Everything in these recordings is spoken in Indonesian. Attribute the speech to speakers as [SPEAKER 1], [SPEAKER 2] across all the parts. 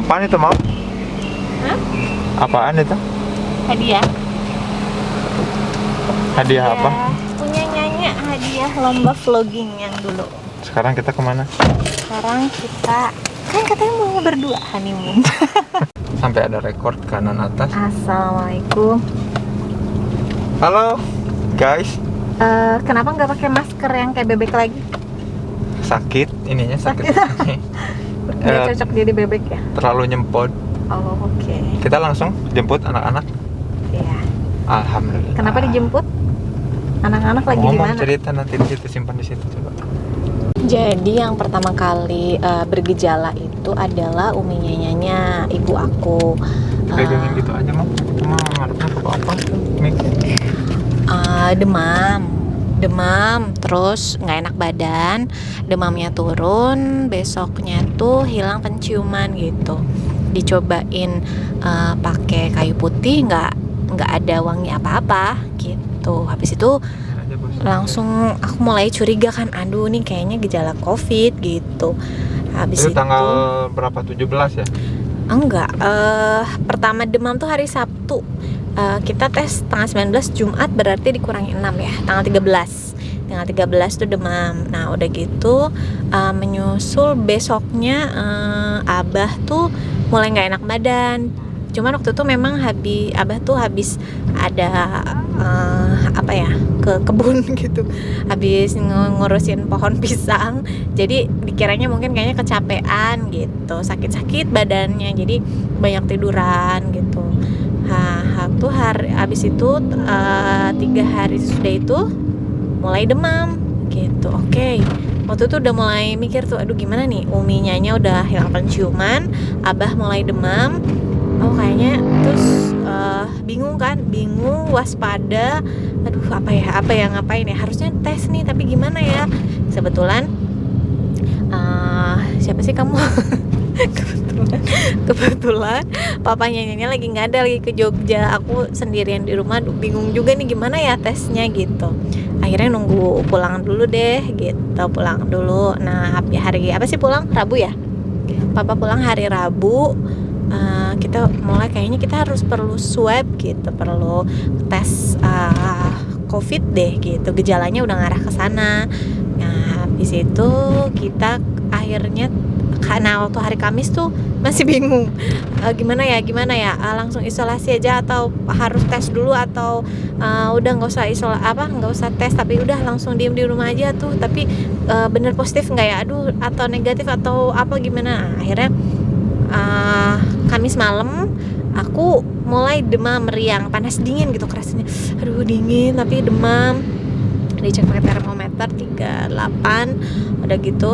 [SPEAKER 1] Apaan itu, Mau?
[SPEAKER 2] Hah?
[SPEAKER 1] Apaan itu?
[SPEAKER 2] Hadiah.
[SPEAKER 1] Hadiah apa?
[SPEAKER 2] Punya Nyanya, hadiah lomba vlogging yang dulu.
[SPEAKER 1] Sekarang kita kemana?
[SPEAKER 2] Sekarang kita kan katanya mau berdua honeymoon.
[SPEAKER 1] Sampai ada rekor kanan atas.
[SPEAKER 2] Assalamualaikum.
[SPEAKER 1] Halo, guys.
[SPEAKER 2] Kenapa nggak pakai masker yang kayak bebek lagi?
[SPEAKER 1] Sakit, ininya sakit.
[SPEAKER 2] Dia cocok jadi bebek ya?
[SPEAKER 1] Terlalu nyempot.
[SPEAKER 2] Oh, oke.
[SPEAKER 1] Kita langsung jemput anak-anak.
[SPEAKER 2] Iya.
[SPEAKER 1] Alhamdulillah.
[SPEAKER 2] Kenapa dijemput? Anak-anak lagi di
[SPEAKER 1] Ngomong
[SPEAKER 2] mana?
[SPEAKER 1] cerita nanti di situ, simpan di situ coba.
[SPEAKER 2] Jadi yang pertama kali bergejala itu adalah umi nyanyanya ibu aku.
[SPEAKER 1] Pegangin gitu aja, Mam. Cuma ngarepnya ke apa?
[SPEAKER 2] Demam, terus nggak enak badan, demamnya turun, besoknya tuh hilang penciuman gitu. Dicobain pakai kayu putih, nggak ada wangi apa-apa gitu. Habis itu langsung aku mulai curiga kan, aduh nih kayaknya gejala COVID gitu. Habis
[SPEAKER 1] itu tanggal berapa? 17 ya?
[SPEAKER 2] Enggak, pertama demam tuh hari Sabtu. Kita tes tanggal 19, Jumat berarti dikurangi 6 ya, tanggal 13 tuh demam. Nah udah gitu menyusul besoknya Abah tuh mulai gak enak badan. Cuman waktu itu memang Abah tuh habis ada ke kebun gitu, habis ngurusin pohon pisang, jadi dikiranya mungkin kayaknya kecapean gitu, sakit badannya, jadi banyak tiduran gitu. Tuh habis itu 3 hari sudah itu mulai demam gitu. Oke. Waktu itu udah mulai mikir tuh, aduh gimana nih, umi nyanya udah hilang penciuman, Abah mulai demam. Oh kayaknya terus bingung, waspada, aduh apa ya ngapain ya, harusnya tes nih tapi gimana ya. Kebetulan siapa sih kamu? kebetulan papanya nyanya lagi nggak ada, lagi ke Jogja, aku sendirian di rumah, bingung juga nih gimana ya tesnya gitu. Akhirnya nunggu pulang dulu deh gitu, pulang dulu. Nah hari apa sih pulang? Rabu ya, papa pulang hari Rabu. Kita mulai kayaknya kita perlu swab gitu, perlu tes COVID deh gitu, gejalanya udah ngarah ke sana. Nah habis itu kita akhirnya, karena waktu hari Kamis tuh masih bingung gimana ya, langsung isolasi aja atau harus tes dulu, atau udah nggak usah tes tapi udah langsung diem di rumah aja tuh, tapi bener positif nggak ya, aduh atau negatif atau apa gimana. Nah, akhirnya Kamis malam aku mulai demam meriang, panas dingin gitu kerasanya, aduh dingin tapi demam. Dicek pakai termometer 38, udah gitu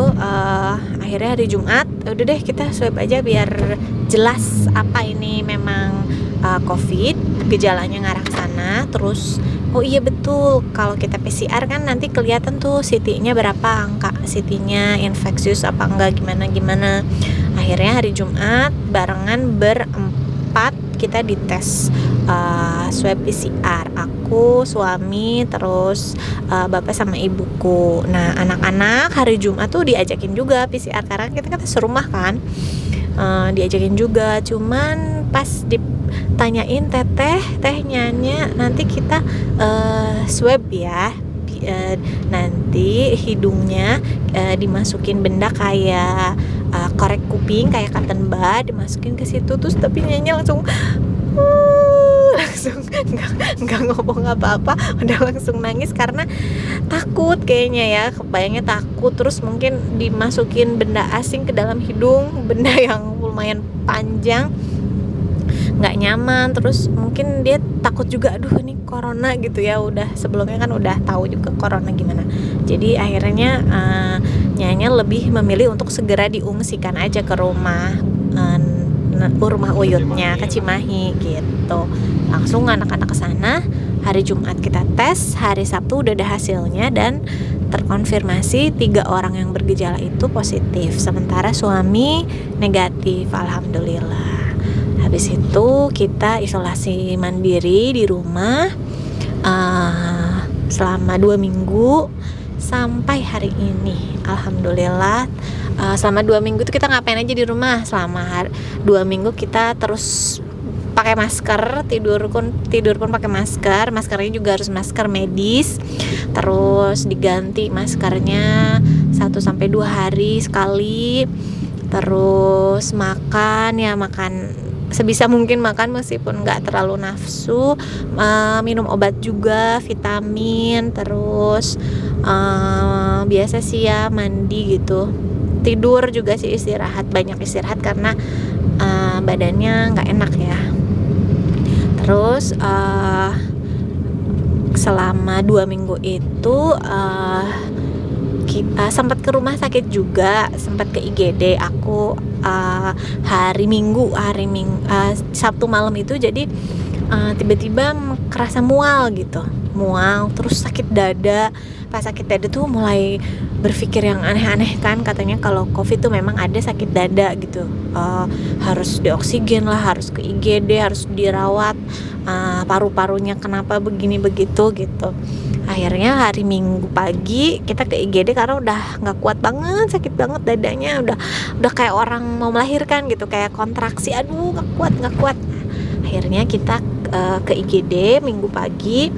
[SPEAKER 2] akhirnya hari Jumat udah deh kita swab aja biar jelas apa ini memang COVID, gejalanya ngarah ke sana. Terus oh iya betul, kalau kita PCR kan nanti kelihatan tuh CT-nya berapa, angka CT-nya infeksius apa enggak, gimana. Akhirnya hari Jumat barengan berempat kita dites swab PCR, aku, suami, terus bapak sama ibuku. Nah anak-anak hari Jumat tuh diajakin juga PCR karena kita serumah kan, diajakin juga. Cuman pas ditanyain teh nyanya, nanti kita swab ya, nanti hidungnya dimasukin benda kayak korek kuping, kayak cotton bud, dimasukin ke situ. Terus tapi nyanya langsung nggak ngomong apa-apa, udah langsung nangis karena takut kayaknya ya, kebayangnya takut. Terus mungkin dimasukin benda asing ke dalam hidung, benda yang lumayan panjang, nggak nyaman. Terus mungkin dia takut juga, aduh ini corona gitu ya, udah sebelumnya kan udah tahu juga corona gimana. Jadi akhirnya nyanya lebih memilih untuk segera diungsikan aja ke rumah uyutnya, ke Cimahi gitu. Langsung anak-anak ke sana. Hari Jumat kita tes, hari Sabtu udah ada hasilnya dan terkonfirmasi 3 orang yang bergejala itu positif, sementara suami negatif, alhamdulillah. Habis itu kita isolasi mandiri di rumah selama 2 minggu sampai hari ini. Alhamdulillah selama 2 minggu tuh kita ngapain aja di rumah. Selama 2 minggu kita terus pakai masker, tidur pun pakai masker. Maskernya juga harus masker medis. Terus diganti maskernya 1-2 hari sekali. Terus makan sebisa mungkin makan meskipun nggak terlalu nafsu. Minum obat juga, vitamin. Terus biasa sih ya mandi gitu. Tidur juga sih, banyak istirahat karena badannya nggak enak ya. Terus selama 2 minggu itu kita sempat ke rumah sakit juga, sempat ke IGD. Aku hari Minggu Sabtu malam itu, jadi tiba-tiba kerasa mual gitu, terus sakit dada. Pas sakit dada tuh mulai berpikir yang aneh-aneh kan, katanya kalau COVID tuh memang ada sakit dada gitu, harus dioksigen lah, harus ke IGD, harus dirawat, paru-parunya kenapa begini begitu gitu. Akhirnya hari Minggu pagi kita ke IGD karena udah nggak kuat banget, sakit banget dadanya, udah kayak orang mau melahirkan gitu, kayak kontraksi, aduh nggak kuat. Akhirnya kita ke IGD Minggu pagi,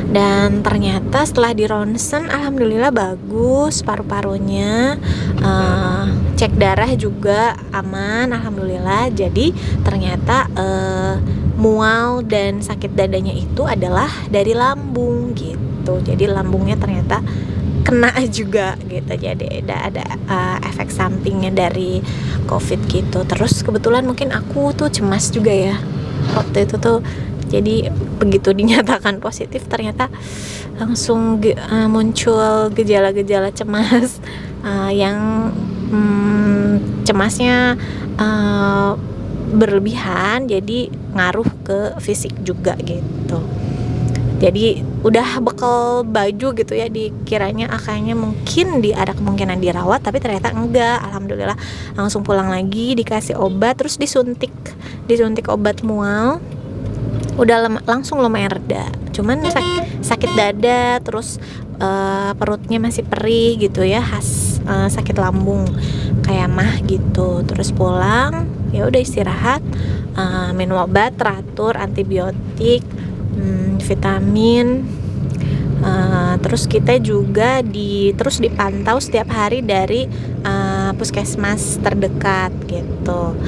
[SPEAKER 2] dan ternyata setelah di ronsen alhamdulillah bagus paru-parunya, cek darah juga aman alhamdulillah. Jadi ternyata mual dan sakit dadanya itu adalah dari lambung gitu. Jadi lambungnya ternyata kena juga gitu. Jadi ada efek sampingnya dari COVID gitu. Terus kebetulan mungkin aku tuh cemas juga ya waktu itu tuh. Jadi begitu dinyatakan positif ternyata langsung muncul gejala-gejala cemas, yang cemasnya berlebihan, jadi ngaruh ke fisik juga gitu. Jadi udah bekal baju gitu ya, dikiranya kayaknya mungkin ada kemungkinan dirawat, tapi ternyata enggak. Alhamdulillah langsung pulang lagi, dikasih obat, terus disuntik obat mual. Udah langsung lumayan reda, cuman sakit dada, terus perutnya masih perih gitu ya, khas sakit lambung kayak mah gitu. Terus pulang ya udah istirahat, minum obat teratur, antibiotik, vitamin, terus kita juga terus dipantau setiap hari dari puskesmas terdekat gitu.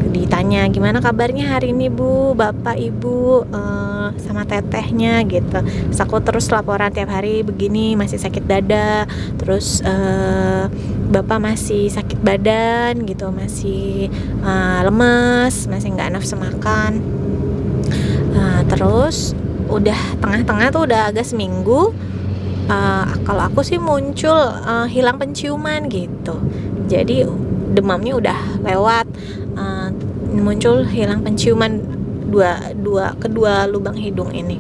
[SPEAKER 2] Ditanya gimana kabarnya hari ini Bu, Bapak, Ibu, sama tetehnya gitu. Terus aku terus laporan tiap hari begini, masih sakit dada, terus Bapak masih sakit badan gitu, masih lemes, masih nggak nafsu makan. Terus udah tengah-tengah tuh udah agak seminggu, kalau aku sih muncul hilang penciuman gitu. Jadi demamnya udah lewat, muncul hilang penciuman kedua lubang hidung ini,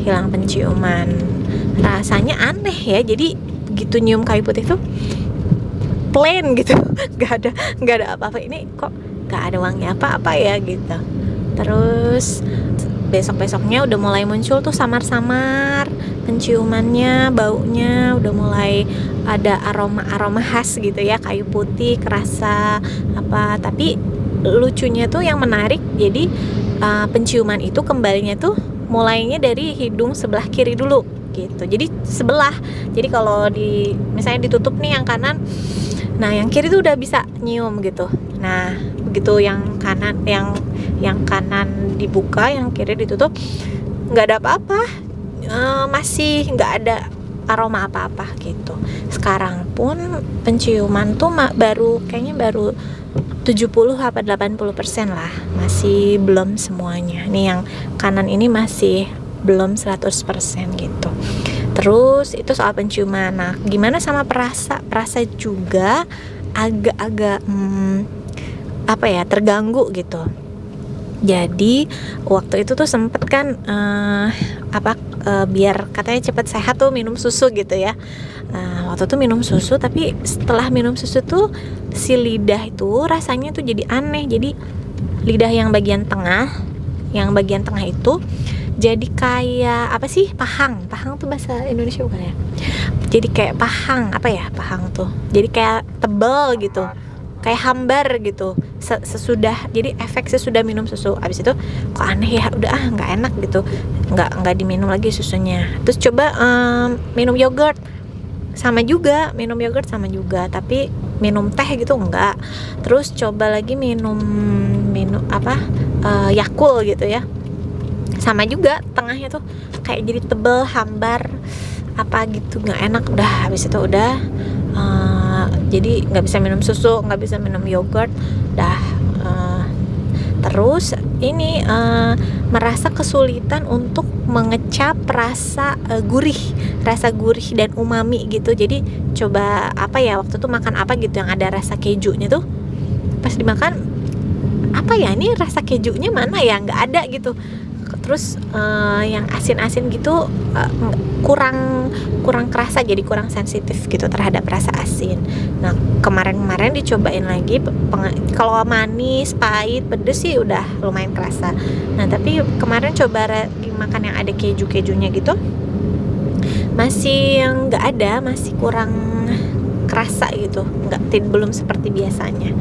[SPEAKER 2] hilang penciuman. Rasanya aneh ya, jadi begitu nyium kayu putih tuh plain gitu, nggak ada apa-apa. Ini kok nggak ada wangi apa-apa ya gitu. Terus besok-besoknya udah mulai muncul tuh samar-samar penciumannya, baunya udah mulai ada aroma khas gitu ya, kayu putih kerasa apa. Tapi lucunya tuh yang menarik, jadi penciuman itu kembalinya tuh mulainya dari hidung sebelah kiri dulu gitu. Jadi sebelah. Jadi kalau misalnya ditutup nih yang kanan, nah yang kiri tuh udah bisa nyium gitu. Nah begitu yang kanan dibuka, yang kiri ditutup, nggak ada apa-apa, masih nggak ada aroma apa-apa gitu. Sekarang pun penciuman tuh kayaknya baru 70-80% lah, masih belum semuanya. Nih yang kanan ini masih belum 100% gitu. Terus itu soal penciuman. Nah gimana sama perasa juga agak-agak terganggu gitu. Jadi waktu itu tuh sempet kan biar katanya cepet sehat tuh minum susu gitu ya. Waktu itu minum susu, tapi setelah minum susu tuh si lidah itu rasanya tuh jadi aneh. Jadi lidah yang bagian tengah itu jadi kayak pahang tuh bahasa Indonesia bukan ya? jadi kayak pahang, apa ya pahang tuh, jadi kayak tebel gitu, kayak hambar gitu. Sesudah, jadi efek sesudah minum susu. Abis itu kok aneh ya, udah nggak enak gitu, nggak diminum lagi susunya. Terus coba minum yogurt, sama juga, minum yogurt sama juga, tapi minum teh gitu enggak. Terus coba lagi minum apa Yakult gitu ya, sama juga tengahnya tuh kayak jadi tebel hambar apa gitu, nggak enak. Udah habis itu udah jadi nggak bisa minum susu, nggak bisa minum yogurt dah. Terus ini merasa kesulitan untuk mengecap rasa gurih dan umami gitu. Jadi coba apa ya, waktu itu makan apa gitu yang ada rasa kejunya tuh, pas dimakan apa ya, ini rasa kejunya mana ya, nggak ada gitu. Terus yang asin-asin gitu kurang kerasa, jadi kurang sensitif gitu terhadap rasa asin. Nah kemarin dicobain lagi, kalau manis, pahit, pedes sih udah lumayan kerasa. Nah tapi kemarin coba makan yang ada kejunya gitu, masih nggak ada, masih kurang kerasa gitu, belum seperti biasanya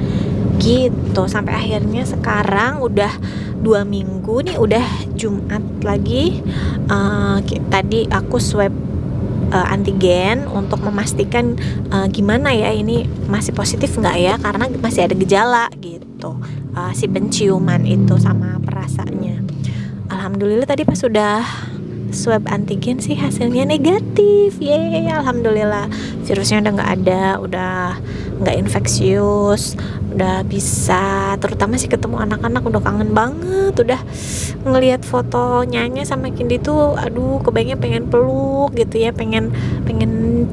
[SPEAKER 2] gitu. Sampai akhirnya sekarang udah 2 minggu nih, udah Jumat lagi. Tadi aku swab antigen untuk memastikan gimana ya, ini masih positif nggak ya, karena masih ada gejala gitu, si penciuman itu sama perasanya. Alhamdulillah tadi pas sudah swab antigen sih hasilnya negatif, yeay, alhamdulillah. Virusnya udah nggak ada, udah nggak infeksius, udah bisa, terutama sih ketemu anak-anak udah kangen banget. Udah ngelihat fotonya sama Kindi tuh, aduh kebayangnya pengen peluk gitu ya, pengen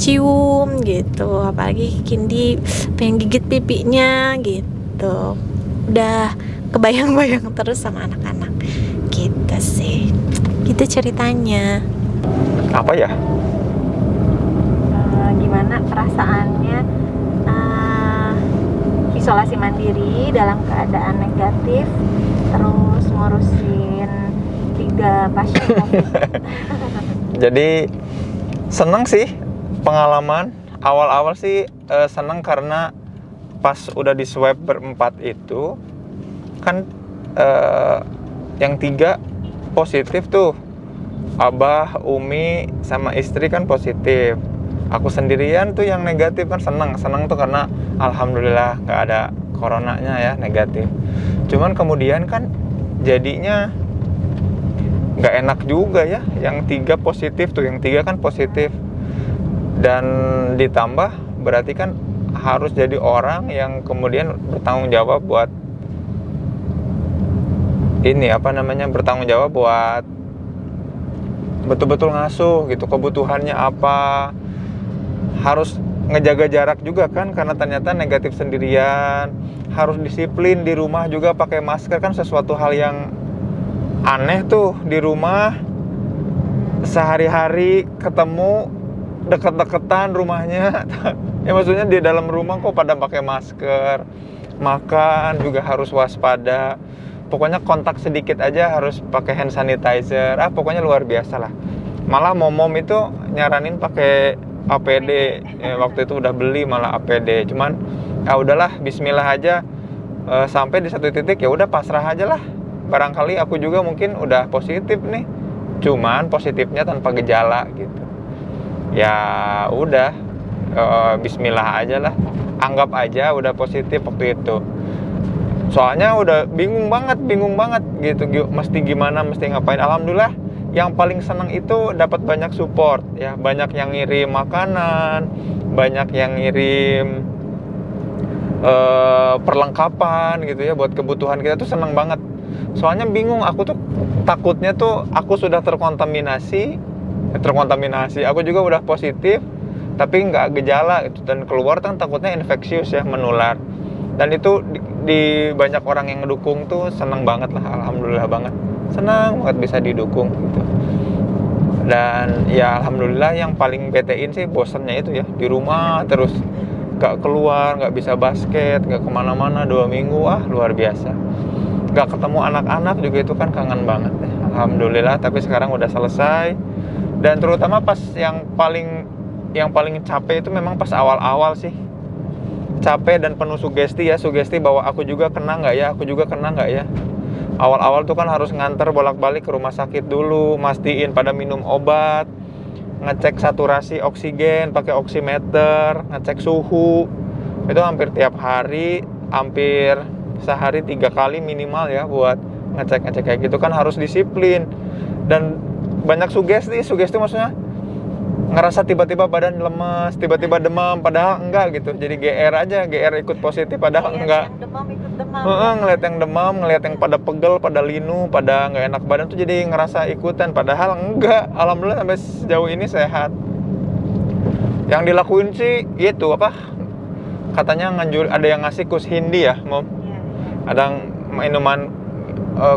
[SPEAKER 2] cium gitu, apalagi Kindi pengen gigit pipinya gitu. Udah kebayang-bayang terus sama anak-anak gitu sih. Gitu ceritanya.
[SPEAKER 1] Apa ya?
[SPEAKER 2] Gimana perasaannya isolasi mandiri dalam keadaan negatif, terus ngurusin 3 pasien COVID.
[SPEAKER 1] Jadi seneng sih pengalaman. Awal-awal sih seneng karena pas udah di swab berempat itu kan yang 3 positif tuh. Abah, Umi, sama istri kan positif. Aku sendirian tuh yang negatif kan. Seneng tuh karena alhamdulillah nggak ada coronanya ya, negatif. Cuman kemudian kan jadinya nggak enak juga ya, yang 3 positif tuh, yang 3 kan positif. Dan ditambah berarti kan harus jadi orang yang kemudian bertanggung jawab buat bertanggung jawab buat betul-betul ngasuh gitu, kebutuhannya apa, harus ngejaga jarak juga kan, karena ternyata negatif sendirian, harus disiplin di rumah juga pakai masker kan, sesuatu hal yang aneh tuh di rumah, sehari-hari ketemu deket-deketan rumahnya ya maksudnya di dalam rumah kok pada pakai masker, makan juga harus waspada. Pokoknya kontak sedikit aja harus pakai hand sanitizer. Pokoknya luar biasa lah. Malah momom itu nyaranin pakai APD. Waktu itu udah beli malah APD. Cuman ya udahlah, bismillah aja. Sampai di satu titik ya udah pasrah aja lah. Barangkali aku juga mungkin udah positif nih. Cuman positifnya tanpa gejala gitu. Ya udah, bismillah aja lah. Anggap aja udah positif waktu itu. Soalnya udah bingung banget gitu, mesti gimana, mesti ngapain. Alhamdulillah yang paling senang itu dapat banyak support ya, banyak yang ngirim makanan, banyak yang ngirim perlengkapan gitu ya buat kebutuhan kita tuh, senang banget. Soalnya bingung, aku tuh takutnya tuh aku sudah terkontaminasi, aku juga udah positif tapi nggak gejala gitu, dan keluar kan takutnya infeksius ya, menular. Dan itu di banyak orang yang ngedukung tuh seneng banget lah, alhamdulillah banget, senang banget bisa didukung gitu. Dan ya alhamdulillah yang paling betein sih bosennya itu ya, di rumah terus, gak keluar, gak bisa basket, gak kemana-mana 2 minggu, luar biasa. Gak ketemu anak-anak juga itu kan kangen banget ya. Alhamdulillah, tapi sekarang udah selesai. Dan terutama pas yang paling yang paling capek itu memang pas awal-awal sih. Capek dan penuh sugesti ya, sugesti bahwa aku juga kena nggak ya, aku juga kena nggak ya. Awal-awal tuh kan harus nganter bolak-balik ke rumah sakit dulu, mastiin pada minum obat, ngecek saturasi oksigen pakai oximeter, ngecek suhu. Itu hampir tiap hari, hampir sehari 3 kali minimal ya buat ngecek-ngecek kayak gitu kan, harus disiplin. Dan banyak sugesti maksudnya ngerasa tiba-tiba badan lemes, tiba-tiba demam, padahal enggak gitu. Jadi GR aja, GR ikut positif padahal enggak.
[SPEAKER 2] Yang demam ikut demam.
[SPEAKER 1] Ngeliat yang demam, ngeliat yang pada pegel, pada linu, pada nggak enak badan tuh jadi ngerasa ikutan, padahal enggak. Alhamdulillah sampai sejauh ini sehat. Yang dilakuin sih itu apa? Katanya ada yang ngasih kus hindi ya, Mom.
[SPEAKER 2] Ya.
[SPEAKER 1] Ada minuman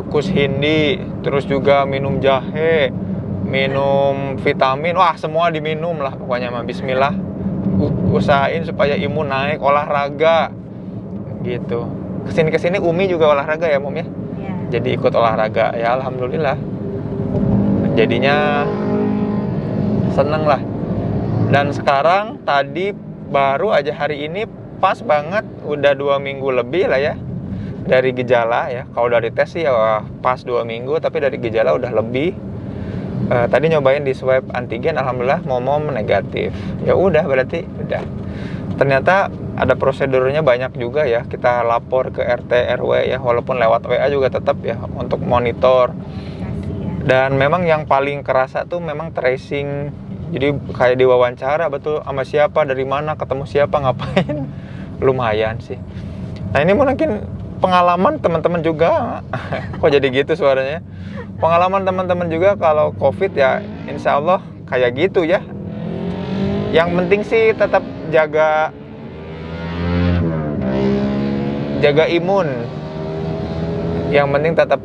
[SPEAKER 1] kus hindi, terus juga minum jahe, minum vitamin, wah semua diminum lah pokoknya mah. Bismillah, usahain supaya imun naik, olahraga gitu. Kesini Umi juga olahraga ya, Mom ya.
[SPEAKER 2] Ya.
[SPEAKER 1] Jadi ikut olahraga ya, alhamdulillah. Jadinya seneng lah. Dan sekarang tadi baru aja hari ini pas banget udah 2 minggu lebih lah ya dari gejala ya. Kalau dari tes sih ya pas 2 minggu, tapi dari gejala udah lebih. Tadi nyobain di swab antigen, alhamdulillah momom negatif. Ya udah, berarti udah. Ternyata ada prosedurnya banyak juga ya. Kita lapor ke RT RW ya, walaupun lewat WA juga tetap ya untuk monitor. Dan memang yang paling kerasa tuh memang tracing. Jadi kayak diwawancara betul, sama siapa, dari mana, ketemu siapa, ngapain. Lumayan sih. Nah ini mungkin pengalaman teman-teman juga. Kok jadi gitu suaranya? Pengalaman teman-teman juga kalau COVID ya, insya Allah kayak gitu ya. Yang penting sih tetap jaga imun. Yang penting tetap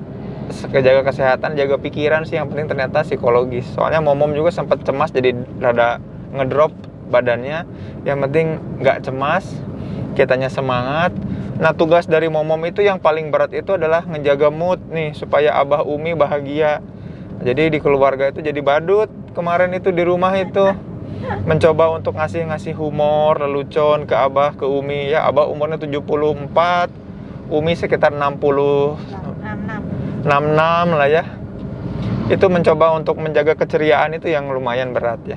[SPEAKER 1] jaga kesehatan, jaga pikiran sih. Yang penting ternyata psikologis. Soalnya momom juga sempat cemas, jadi rada ngedrop badannya. Yang penting nggak cemas, kitanya semangat. Nah tugas dari momom itu yang paling berat itu adalah ngejaga mood nih, supaya Abah Umi bahagia. Jadi di keluarga itu jadi badut. Kemarin itu di rumah itu mencoba untuk ngasih humor, lelucon ke Abah, ke Umi ya. Abah umurnya 74, Umi sekitar 66 lah ya. Itu mencoba untuk menjaga keceriaan itu yang lumayan berat ya.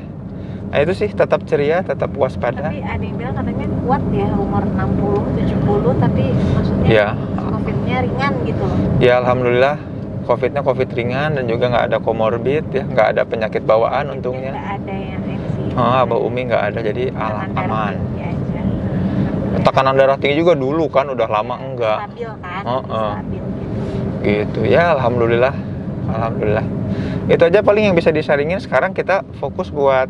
[SPEAKER 1] Nah itu sih, tetap ceria, tetap waspada.
[SPEAKER 2] Tapi ada yang bilang katanya kuat ya, umur 60, 70, tapi maksudnya
[SPEAKER 1] ya,
[SPEAKER 2] COVID-nya ringan gitu loh.
[SPEAKER 1] Ya alhamdulillah, COVID ringan dan juga nggak ada komorbid ya, nggak ada penyakit bawaan untungnya.
[SPEAKER 2] Nggak ada yang MC.
[SPEAKER 1] Abah Umi nggak ada, jadi aman.
[SPEAKER 2] Aja.
[SPEAKER 1] Tekanan darah tinggi juga dulu kan, udah lama enggak.
[SPEAKER 2] Stabil kan? Stabil
[SPEAKER 1] gitu ya, alhamdulillah. Itu aja paling yang bisa disaringin. Sekarang kita fokus buat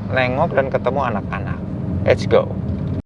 [SPEAKER 1] nengok dan ketemu anak-anak. Let's go.